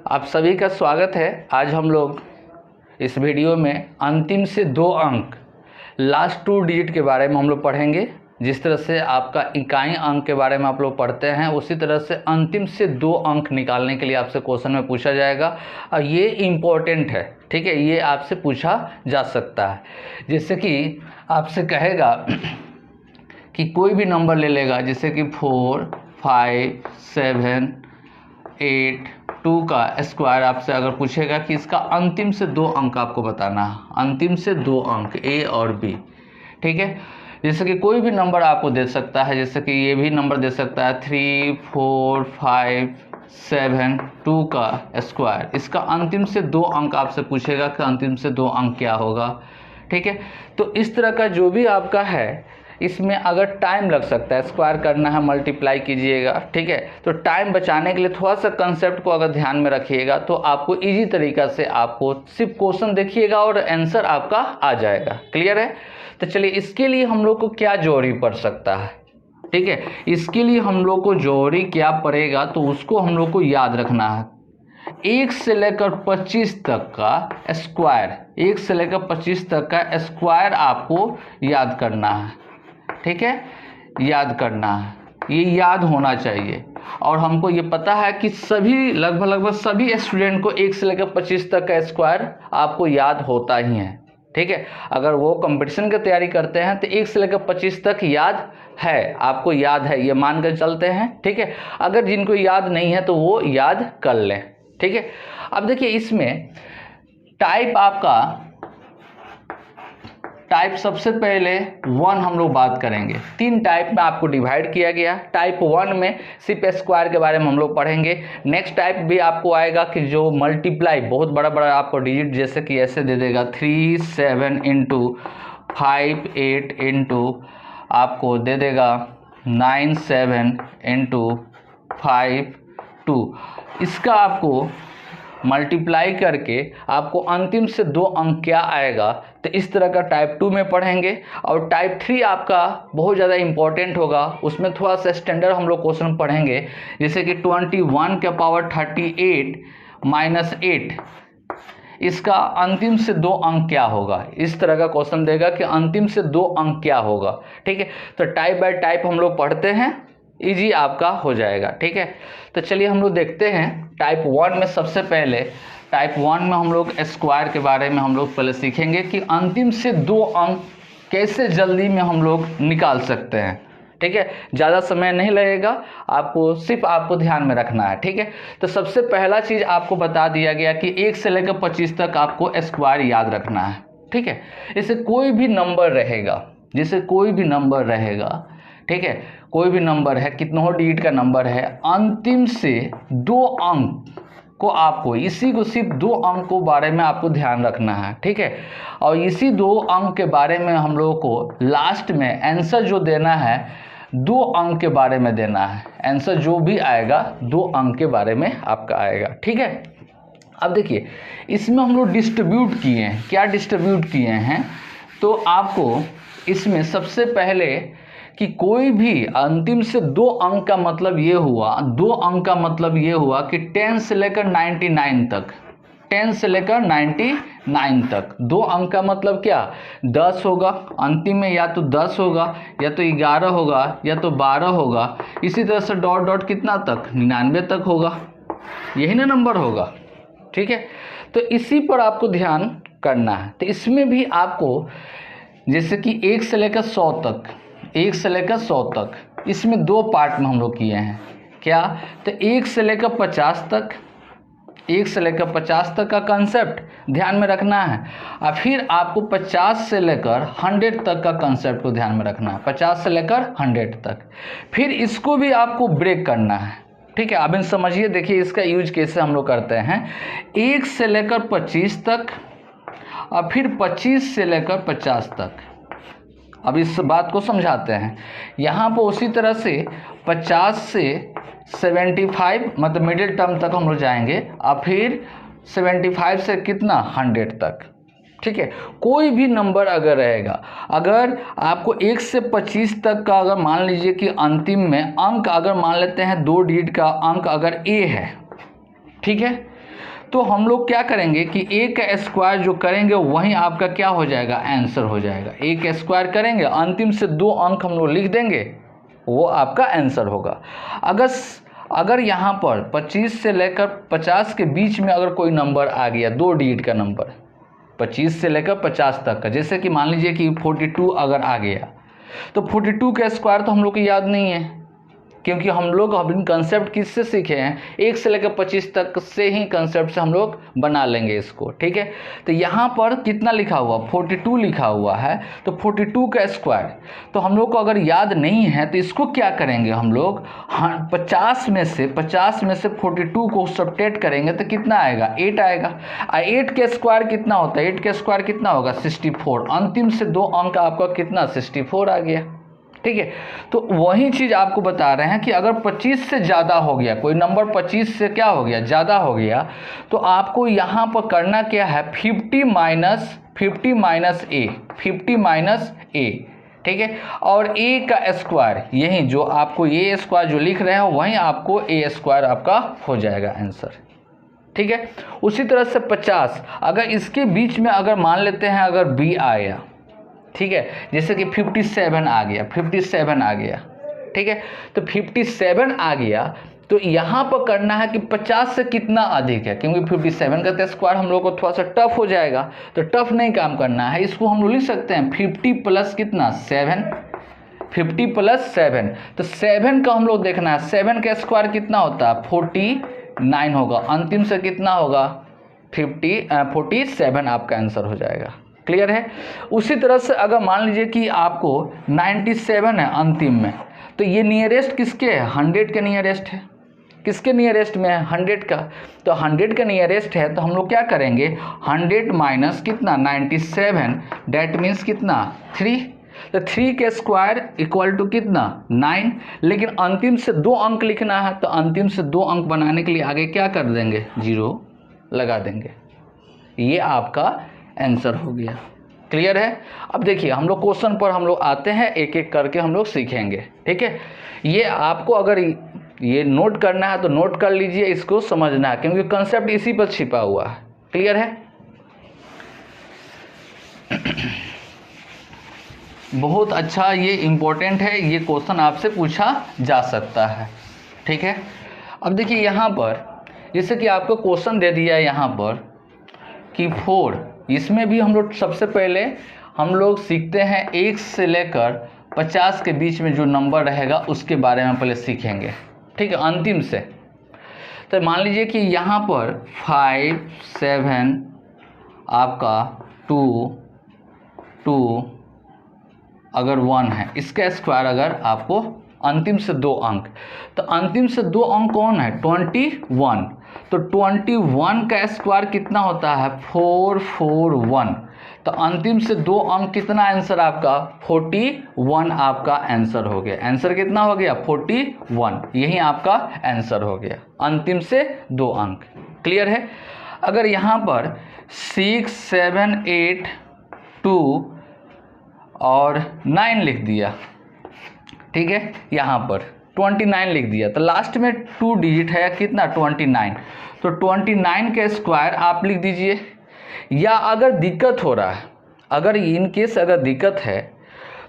आप सभी का स्वागत है। आज हम लोग इस वीडियो में अंतिम से 2 अंक लास्ट 2 डिजिट के बारे में हम लोग पढ़ेंगे। जिस तरह से आपका इकाई अंक के बारे में आप लोग पढ़ते हैं, उसी तरह से अंतिम से 2 अंक निकालने के लिए आपसे क्वेश्चन में पूछा जाएगा और ये इम्पोर्टेंट है। ठीक है, ये आपसे पूछा जा सकता है। जैसे कि आपसे कहेगा कि कोई भी नंबर ले लेगा, जैसे कि 4, 5, 7, 8, 2 का स्क्वायर आपसे अगर पूछेगा कि इसका अंतिम से 2 अंक आपको बताना है, अंतिम से 2 अंक ए और बी। ठीक है, जैसे कि कोई भी नंबर आपको दे सकता है, जैसे कि ये भी नंबर दे सकता है 3, 4, 5, 7, 2 का स्क्वायर। इसका अंतिम से 2 अंक आपसे पूछेगा कि अंतिम से 2 अंक क्या होगा। ठीक है, तो इस तरह का जो भी आपका है, इसमें अगर टाइम लग सकता है, स्क्वायर करना है, मल्टीप्लाई कीजिएगा। ठीक है, तो टाइम बचाने के लिए थोड़ा सा कंसेप्ट को अगर ध्यान में रखिएगा तो आपको इजी तरीका से आपको सिर्फ क्वेश्चन देखिएगा और आंसर आपका आ जाएगा। क्लियर है? तो चलिए, इसके लिए हम लोग को क्या जरूरी पड़ सकता है। ठीक है, इसके लिए हम लोग को जरूरी क्या पड़ेगा, तो उसको हम लोग को याद रखना है। 1 से लेकर 25 तक का स्क्वायर, 1 से लेकर 25 तक का स्क्वायर आपको याद करना है। ठीक है, याद करना है, ये याद होना चाहिए। और हमको ये पता है कि सभी लगभग सभी स्टूडेंट को 1 से लेकर 25 तक का स्क्वायर आपको याद होता ही है। ठीक है, अगर वो कंपटीशन की तैयारी करते हैं तो 1 से लेकर 25 तक याद है, आपको याद है, ये मान कर चलते हैं। ठीक है, अगर जिनको याद नहीं है तो वो याद कर लें। ठीक है, अब देखिए इसमें टाइप आपका टाइप सबसे पहले 1 हम लोग बात करेंगे। 3 टाइप में आपको डिवाइड किया गया। टाइप 1 में सिर्फ स्क्वायर के बारे में हम लोग पढ़ेंगे। नेक्स्ट टाइप भी आपको आएगा कि जो मल्टीप्लाई, बहुत बड़ा बड़ा आपको डिजिट, जैसे कि ऐसे दे देगा 3, 7 इंटू 5, 8 इंटू आपको दे देगा 9, 7 इंटू 5, 2। इसका आपको मल्टीप्लाई करके आपको अंतिम से 2 अंक क्या आएगा, तो इस तरह का टाइप 2 में पढ़ेंगे। और टाइप 3 आपका बहुत ज़्यादा इंपॉर्टेंट होगा, उसमें थोड़ा सा स्टैंडर्ड हम लोग क्वेश्चन पढ़ेंगे। जैसे कि 21 के पावर 38 माइनस 8, इसका अंतिम से 2 अंक क्या होगा। इस तरह का क्वेश्चन देगा कि अंतिम से 2 अंक क्या होगा। ठीक है, तो टाइप बाय टाइप हम लोग पढ़ते हैं, इजी आपका हो जाएगा। ठीक है, तो चलिए हम लोग देखते हैं टाइप 1 में। सबसे पहले टाइप 1 में हम लोग स्क्वायर के बारे में हम लोग पहले सीखेंगे कि अंतिम से 2 अंक कैसे जल्दी में हम लोग निकाल सकते हैं। ठीक है, ज़्यादा समय नहीं लगेगा, आपको सिर्फ आपको ध्यान में रखना है। ठीक है, तो सबसे पहला चीज़ आपको बता दिया गया कि 1 से लेकर 25 तक आपको स्क्वायर याद रखना है। ठीक है, जैसे कोई भी नंबर रहेगा, जैसे कोई भी नंबर रहेगा, ठीक है, कोई भी नंबर है, कितना डिजिट का नंबर है, अंतिम से 2 अंक को आपको, इसी को सिर्फ 2 अंक को बारे में आपको ध्यान रखना है। ठीक है, और इसी 2 अंक के बारे में हम लोगों को लास्ट में आंसर जो देना है 2 अंक के बारे में देना है। आंसर जो भी आएगा 2 अंक के बारे में आपका आएगा। ठीक है, अब देखिए इसमें हम लोग डिस्ट्रीब्यूट किए हैं। क्या डिस्ट्रीब्यूट किए हैं, तो आपको इसमें सबसे पहले कि कोई भी अंतिम से 2 अंक का मतलब ये हुआ, 2 अंक का मतलब ये हुआ कि 10 से लेकर 99 तक, 10 से लेकर 99 तक 2 अंक का मतलब क्या, 10 होगा अंतिम में, या तो 10 होगा, या तो 11 होगा, या तो 12 होगा। इसी तरह से डॉट डॉट कितना तक, 99 तक होगा, यही ना नंबर होगा। ठीक है, तो इसी पर आपको ध्यान करना है। तो इसमें भी आपको जैसे कि 1 से लेकर 100 तक, 1 से लेकर 100 तक, इसमें 2 पार्ट में हम लोग किए हैं। क्या, तो 1 से लेकर 50 तक, 1 से लेकर 50 तक का कंसेप्ट ध्यान में रखना है। और फिर आपको 50 से लेकर 100 तक का कंसेप्ट को ध्यान में रखना है, 50 से लेकर 100 तक। फिर इसको भी आपको ब्रेक करना है। ठीक है, अब इन समझिए, देखिए इसका यूज कैसे हम लोग करते हैं। 1 से लेकर 25 तक और फिर 25 से लेकर 50 तक। अब इस बात को समझाते हैं। यहाँ पर उसी तरह से 50 से 75 मतलब मिडिल टर्म तक हम लोग जाएंगे, और फिर 75 से कितना, 100 तक। ठीक है, कोई भी नंबर अगर रहेगा, अगर आपको 1 से 25 तक का अगर मान लीजिए कि अंतिम में अंक अगर मान लेते हैं 2 डिजिट का अंक अगर ए है, ठीक है, तो हम लोग क्या करेंगे कि ए का स्क्वायर जो करेंगे वहीं आपका क्या हो जाएगा, आंसर हो जाएगा। ए का स्क्वायर करेंगे, अंतिम से 2 अंक हम लोग लिख देंगे, वो आपका आंसर होगा। अगर यहाँ पर 25 से लेकर 50 के बीच में अगर कोई नंबर आ गया, 2 डिजिट का नंबर, 25 से लेकर 50 तक का, जैसे कि मान लीजिए कि 42 अगर आ गया, तो 42 का स्क्वायर तो हम लोग को याद नहीं है, क्योंकि हम लोग अभी कंसेप्ट किससे सीखे हैं, 1 से लेकर 25 तक से ही कंसेप्ट से हम लोग बना लेंगे इसको, ठीक है। तो यहाँ पर कितना लिखा हुआ, 42 लिखा हुआ है, तो 42 का स्क्वायर तो हम लोग को अगर याद नहीं है तो इसको क्या करेंगे हम लोग, 50 में से 42 को सब्ट्रैक्ट करेंगे तो कितना आएगा, 8 आएगा। 8 का स्क्वायर कितना होता है, 8 का स्क्वायर कितना होगा, 64। अंतिम से 2 अंक आपका कितना, 64 आ गया, ठीक है। तो वही चीज़ आपको बता रहे हैं कि अगर 25 से ज़्यादा हो गया, कोई नंबर 25 से क्या हो गया, ज़्यादा हो गया, तो आपको यहाँ पर करना क्या है, 50 माइनस ए, ठीक है। और ए का स्क्वायर, यही जो आपको ए स्क्वायर जो लिख रहे हैं वहीं आपको ए स्क्वायर आपका हो जाएगा आंसर, ठीक है। उसी तरह से 50, अगर इसके बीच में अगर मान लेते हैं अगर बी आया, ठीक है, जैसे कि 57 आ गया, 57 आ गया, ठीक है। तो 57 आ गया तो यहाँ पर करना है कि 50 से कितना अधिक है, क्योंकि 57 का स्क्वायर हम लोग को थोड़ा सा टफ हो जाएगा, तो टफ नहीं काम करना है, इसको हम लोग लिख सकते हैं 50 प्लस कितना, 7, 50 प्लस 7, तो 7 का हम लोग देखना है, 7 का स्क्वायर कितना होता है, 49 होगा, अंतिम से कितना होगा, 47 आपका आंसर हो जाएगा। क्लियर है। उसी तरह से अगर मान लीजिए कि आपको 97 है अंतिम में, तो ये नियरेस्ट किसके है, 100 के नियरेस्ट है, किसके नियरेस्ट में है, 100 का, तो 100 का नियरेस्ट है, तो हम लोग क्या करेंगे, 100 माइनस कितना, 97, डेट मीन्स कितना, 3, तो 3 के स्क्वायर इक्वल टू कितना, 9, लेकिन अंतिम से 2 अंक लिखना है, तो अंतिम से 2 अंक बनाने के लिए आगे क्या कर देंगे, 0 लगा देंगे, ये आपका आंसर हो गया। क्लियर है। अब देखिए हम लोग क्वेश्चन पर हम लोग आते हैं, एक एक करके हम लोग सीखेंगे, ठीक है। ये आपको अगर ये नोट करना है तो नोट कर लीजिए, इसको समझना है, क्योंकि कंसेप्ट इसी पर छिपा हुआ है। क्लियर है। बहुत अच्छा, ये इम्पोर्टेंट है, ये क्वेश्चन आपसे पूछा जा सकता है, ठीक है। अब देखिए यहाँ पर जैसे कि आपको क्वेश्चन दे दिया है यहाँ पर कि 4, इसमें भी हम लोग सबसे पहले हम लोग सीखते हैं 1 से लेकर 50 के बीच में जो नंबर रहेगा उसके बारे में पहले सीखेंगे, ठीक है, अंतिम से। तो मान लीजिए कि यहाँ पर 5, 7 आपका 2 अगर 1 है, इसका स्क्वायर अगर आपको अंतिम से 2 अंक, तो अंतिम से 2 अंक कौन है, 21, तो 21 का स्क्वायर कितना होता है, 441, तो अंतिम से 2 अंक कितना आंसर आपका, 41 आपका आंसर हो गया। आंसर कितना हो गया, 41, यही आपका आंसर हो गया, अंतिम से 2 अंक। क्लियर है। अगर यहाँ पर 6, 7, 8, 2 और 9 लिख दिया, ठीक है, यहाँ पर 29 लिख दिया, तो लास्ट में 2 डिजिट है कितना, 29, तो 29 के स्क्वायर आप लिख दीजिए। या अगर दिक्कत हो रहा है, अगर इन केस अगर दिक्कत है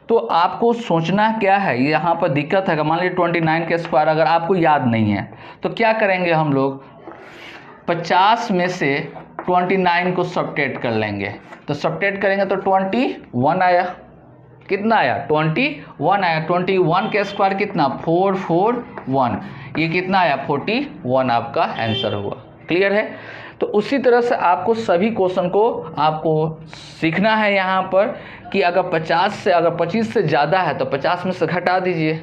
तो आपको सोचना क्या है, यहाँ पर दिक्कत है, मान लीजिए 29 के स्क्वायर अगर आपको याद नहीं है तो क्या करेंगे हम लोग, 50 में से 29 को सब्ट्रैक्ट कर लेंगे, तो सब्ट्रैक्ट करेंगे तो 21 आया, कितना आया, 21 आया, 21 के स्क्वायर कितना, 441, ये कितना आया, 41 आपका आंसर हुआ। क्लियर है। तो उसी तरह से आपको सभी क्वेश्चन को आपको सीखना है यहाँ पर कि अगर 25 से ज़्यादा है तो 50 में से घटा दीजिए,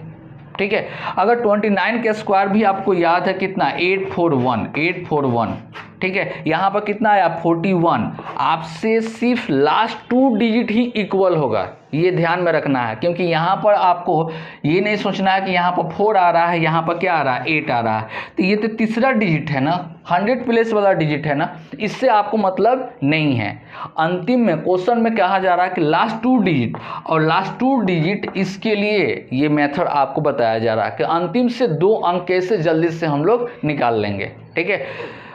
ठीक है। अगर 29 के स्क्वायर भी आपको याद है कितना, 841, ठीक है, यहाँ पर कितना आया, 41, आपसे सिर्फ लास्ट 2 डिजिट ही इक्वल होगा, ये ध्यान में रखना है, क्योंकि यहाँ पर आपको ये नहीं सोचना है कि यहाँ पर 4 आ रहा है, यहाँ पर क्या आ रहा है, 8 आ रहा है, तो ये तो तीसरा डिजिट है ना, 100 प्लेस वाला डिजिट है ना, इससे आपको मतलब नहीं है। अंतिम में क्वेश्चन में कहा जा रहा है कि लास्ट 2 डिजिट, और लास्ट 2 डिजिट इसके लिए ये मेथड आपको बताया जा रहा है कि अंतिम से 2 अंक कैसे जल्दी से हम लोग निकाल लेंगे, ठीक है।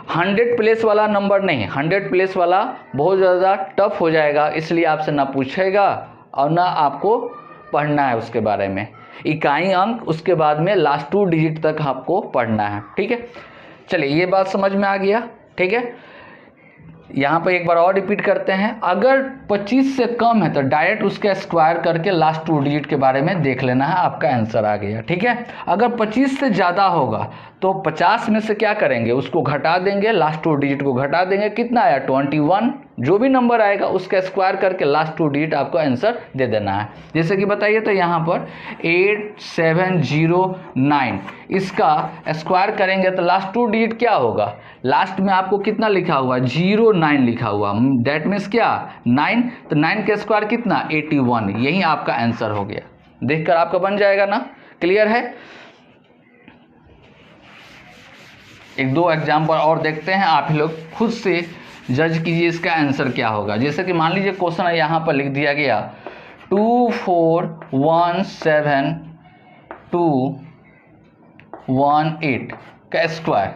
100 प्लेस वाला नंबर नहीं, 100 प्लेस वाला बहुत ज़्यादा टफ हो जाएगा, इसलिए आपसे ना पूछेगा और ना आपको पढ़ना है उसके बारे में। इकाई अंक उसके बाद में लास्ट 2 डिजिट तक आपको पढ़ना है, ठीक है। चलिए ये बात समझ में आ गया, ठीक है। यहाँ पर एक बार और रिपीट करते हैं, अगर 25 से कम है तो डायरेक्ट उसका स्क्वायर करके लास्ट 2 डिजिट के बारे में देख लेना है, आपका आंसर आ गया, ठीक है। अगर 25 से ज़्यादा होगा तो 50 में से क्या करेंगे, उसको घटा देंगे, लास्ट 2 डिजिट को घटा देंगे, कितना आया 21, जो भी नंबर आएगा उसका स्क्वायर करके लास्ट 2 डिजिट आपको आंसर दे देना है। जैसे कि बताइए तो यहाँ पर 8709, इसका स्क्वायर करेंगे तो लास्ट 2 डिजिट क्या होगा, लास्ट में आपको कितना लिखा हुआ 09 लिखा हुआ, दैट मीन्स क्या 9, तो 9 का स्क्वायर कितना 81, यही आपका आंसर हो गया। देखकर आपका बन जाएगा ना, क्लियर है। एक दो एग्जाम्पल और देखते हैं, आप ही लोग खुद से जज कीजिए इसका आंसर क्या होगा। जैसे कि मान लीजिए क्वेश्चन है यहाँ पर लिख दिया गया 2417218 का स्क्वायर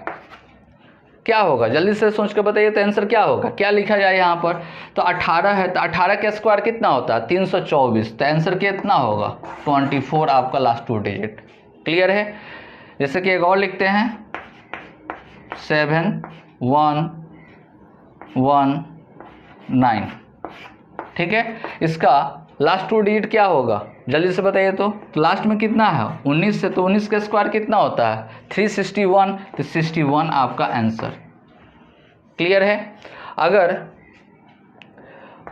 क्या होगा, जल्दी से सोच कर बताइए तो आंसर क्या होगा, क्या लिखा जाए यहाँ पर। तो 18 है तो 18 का स्क्वायर कितना होता है 324, तो आंसर कितना होगा 24 आपका लास्ट 2 डिजिट, क्लियर है। जैसे कि एक और लिखते हैं 7119, ठीक है, इसका लास्ट 2 डिजिट क्या होगा जल्दी से बताइए तो लास्ट में कितना है 19 से, तो 19 का स्क्वायर कितना होता है 361, तो 61 आपका आंसर, क्लियर है। अगर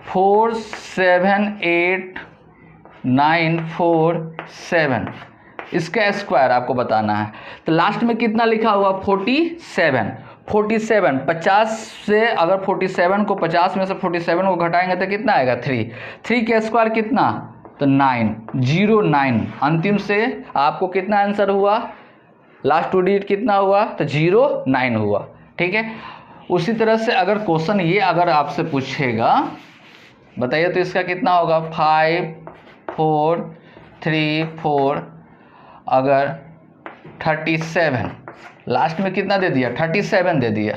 478947 इसका स्क्वायर आपको बताना है, तो लास्ट में कितना लिखा हुआ 47, 50 से अगर 47 को 50 में से 47 को घटाएंगे तो कितना आएगा 3 का स्क्वायर कितना, तो 909, अंतिम से आपको कितना आंसर हुआ, लास्ट 2 डिजिट कितना हुआ, तो 09 हुआ, ठीक है। उसी तरह से अगर क्वेश्चन ये अगर आपसे पूछेगा बताइए तो इसका कितना होगा 5434, अगर 37 लास्ट में कितना दे दिया 37 दे दिया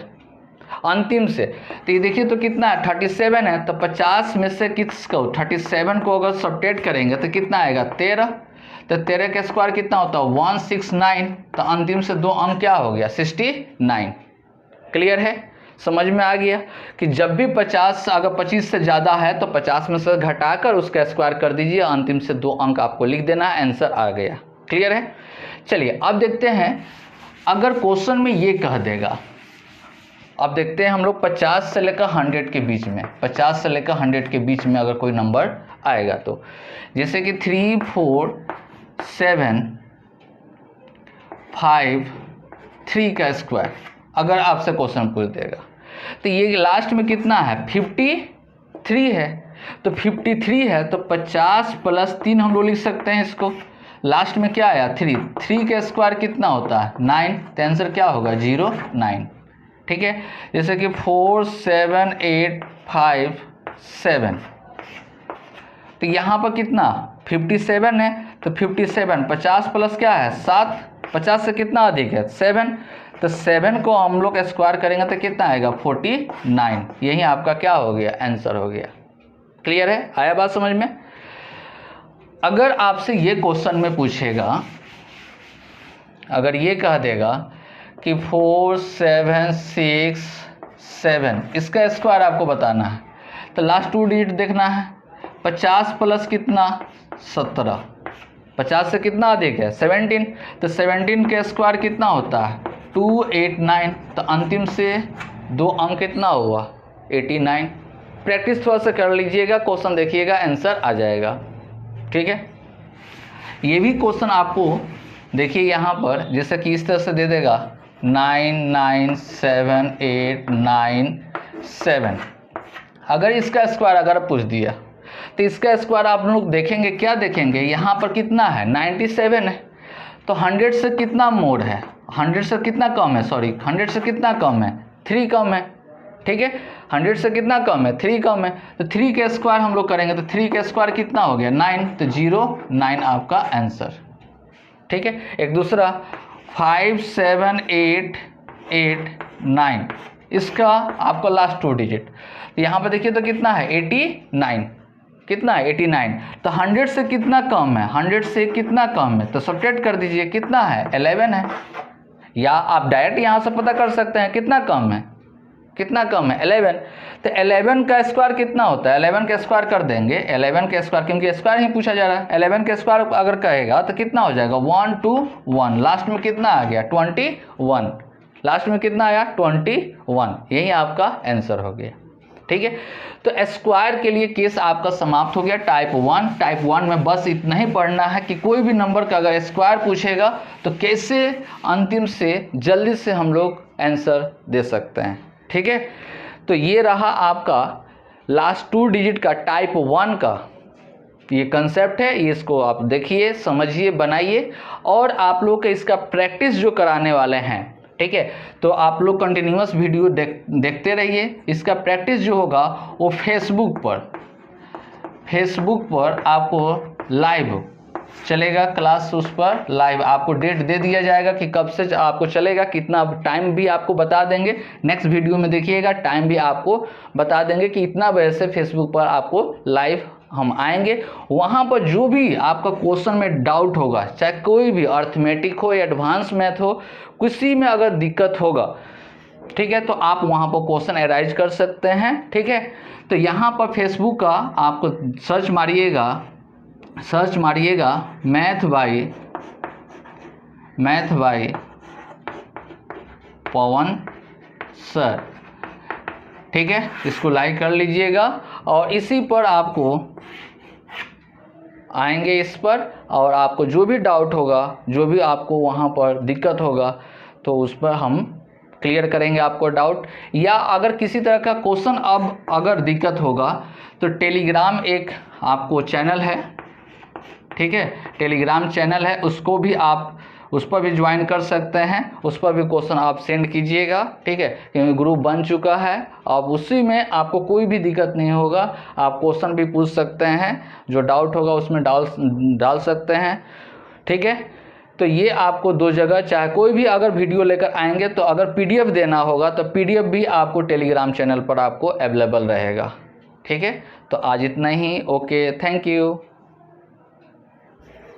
अंतिम से, तो ये देखिए तो कितना है 37 है, तो 50 में से किसको 37 को अगर सब्ट्रैक्ट करेंगे तो कितना आएगा 13, तो 13 का स्क्वायर कितना होता है 169, तो अंतिम से 2 अंक क्या हो गया 69, क्लियर है। समझ में आ गया कि जब भी 50 अगर 25 से ज़्यादा है तो 50 में से घटाकर उसका स्क्वायर कर दीजिए, अंतिम से 2 अंक आपको लिख देना, आंसर आ गया, क्लियर है। चलिए अब देखते हैं अगर क्वेश्चन में ये कह देगा, अब देखते हैं हम लोग 50 से लेकर 100 के बीच में, 50 से लेकर 100 के बीच में अगर कोई नंबर आएगा तो जैसे कि 3475 का स्क्वायर अगर आपसे क्वेश्चन पूछ देगा, तो ये लास्ट में कितना है 53 है, तो 53 है तो 50 + 3 हम लोग लिख सकते हैं इसको, लास्ट में क्या आया 3 का स्क्वायर कितना होता है 9, तो आंसर क्या होगा 09, ठीक है। जैसे कि 47857, तो यहाँ पर कितना 57 है, तो 57 50 प्लस क्या है 7, 50 से कितना अधिक है 7, तो 7 को हम लोग स्क्वायर करेंगे तो कितना आएगा 49, यही आपका क्या हो गया आंसर हो गया, क्लियर है, आया बात समझ में। अगर आपसे ये क्वेश्चन में पूछेगा, अगर ये कह देगा कि 4767 इसका स्क्वायर आपको बताना है, तो लास्ट 2 डिजिट देखना है, 50 प्लस कितना 17, 50 से कितना अधिक है 17, तो 17 का स्क्वायर कितना होता है 289, तो अंतिम से 2 अंक कितना हुआ 89। प्रैक्टिस थोड़ा सा कर लीजिएगा, क्वेश्चन देखिएगा आंसर आ जाएगा, ठीक है। ये भी क्वेश्चन आपको देखिए यहाँ पर जैसे कि इस तरह से दे देगा 997897, अगर इसका स्क्वायर अगर पूछ दिया तो इसका स्क्वायर आप लोग देखेंगे, क्या देखेंगे यहाँ पर कितना है 97 है, तो 100 से कितना मोर है, 100 से कितना कम है, सॉरी 100 से कितना कम है 3 कम है, ठीक है, 100 से कितना कम है 3 कम है, तो 3 का स्क्वायर हम लोग करेंगे तो 3 का स्क्वायर कितना हो गया 9, तो 09 आपका आंसर, ठीक है। एक दूसरा 57889, इसका आपका लास्ट 2 डिजिट। तो यहाँ पे देखिए तो कितना है 89, कितना है 89। तो 100 से कितना कम है, 100 से कितना कम है, तो सब्ट्रैक्ट कर दीजिए, कितना है 11 है। या आप डायरेक्ट यहाँ से पता कर सकते हैं कितना कम है, कितना कम है 11। तो 11 का स्क्वायर कितना होता है, 11 का स्क्वायर कर देंगे, 11 का स्क्वायर, क्योंकि स्क्वायर ही पूछा जा रहा है। 11 का स्क्वायर अगर कहेगा तो कितना हो जाएगा 121, लास्ट में कितना आ गया 21, लास्ट में कितना आया 21, यही आपका आंसर हो गया। ठीक है, तो स्क्वायर के लिए केस आपका समाप्त हो गया टाइप 1। टाइप 1 में बस इतना ही पढ़ना है कि कोई भी नंबर का अगर स्क्वायर पूछेगा तो कैसे अंतिम से जल्दी से हम लोग आंसर दे सकते हैं। ठीक है, तो ये रहा आपका लास्ट 2 डिजिट का टाइप 1 का ये कंसेप्ट है। इसको आप देखिए, समझिए, बनाइए, और आप लोग के इसका प्रैक्टिस जो कराने वाले हैं, ठीक है, तो आप लोग कंटिन्यूअस वीडियो देखते रहिए। इसका प्रैक्टिस जो होगा वो फेसबुक पर आपको लाइव चलेगा क्लास, उस पर लाइव आपको डेट दे दिया जाएगा कि कब से आपको चलेगा, कितना टाइम भी आपको बता देंगे। नेक्स्ट वीडियो में देखिएगा, टाइम भी आपको बता देंगे कि इतना बजे से फेसबुक पर आपको लाइव हम आएंगे। वहाँ पर जो भी आपका क्वेश्चन में डाउट होगा, चाहे कोई भी अर्थमेटिक हो या एडवांस मैथ हो, किसी में अगर दिक्कत होगा, ठीक है, तो आप वहाँ पर क्वेश्चन एराइज कर सकते हैं। ठीक है, तो यहाँ पर फेसबुक का आपको सर्च मारिएगा मैथ बाई पवन सर। ठीक है, इसको लाइक कर लीजिएगा और इसी पर आपको आएंगे इस पर, और आपको जो भी डाउट होगा, जो भी आपको वहाँ पर दिक्कत होगा, तो उस पर हम क्लियर करेंगे आपको डाउट। या अगर किसी तरह का क्वेश्चन अब अगर दिक्कत होगा तो टेलीग्राम एक आपको चैनल है, ठीक है, टेलीग्राम चैनल है, उसको भी आप उस पर भी ज्वाइन कर सकते हैं। उस पर भी क्वेश्चन आप सेंड कीजिएगा। ठीक है, क्योंकि ग्रुप बन चुका है, अब उसी में आपको कोई भी दिक्कत नहीं होगा, आप क्वेश्चन भी पूछ सकते हैं, जो डाउट होगा उसमें डाल सकते हैं। ठीक है, तो ये आपको 2 जगह, चाहे कोई भी अगर वीडियो लेकर आएंगे तो अगर PDF देना होगा तो PDF भी आपको टेलीग्राम चैनल पर आपको अवेलेबल रहेगा। ठीक है, तो आज इतना ही। Okay, thank you.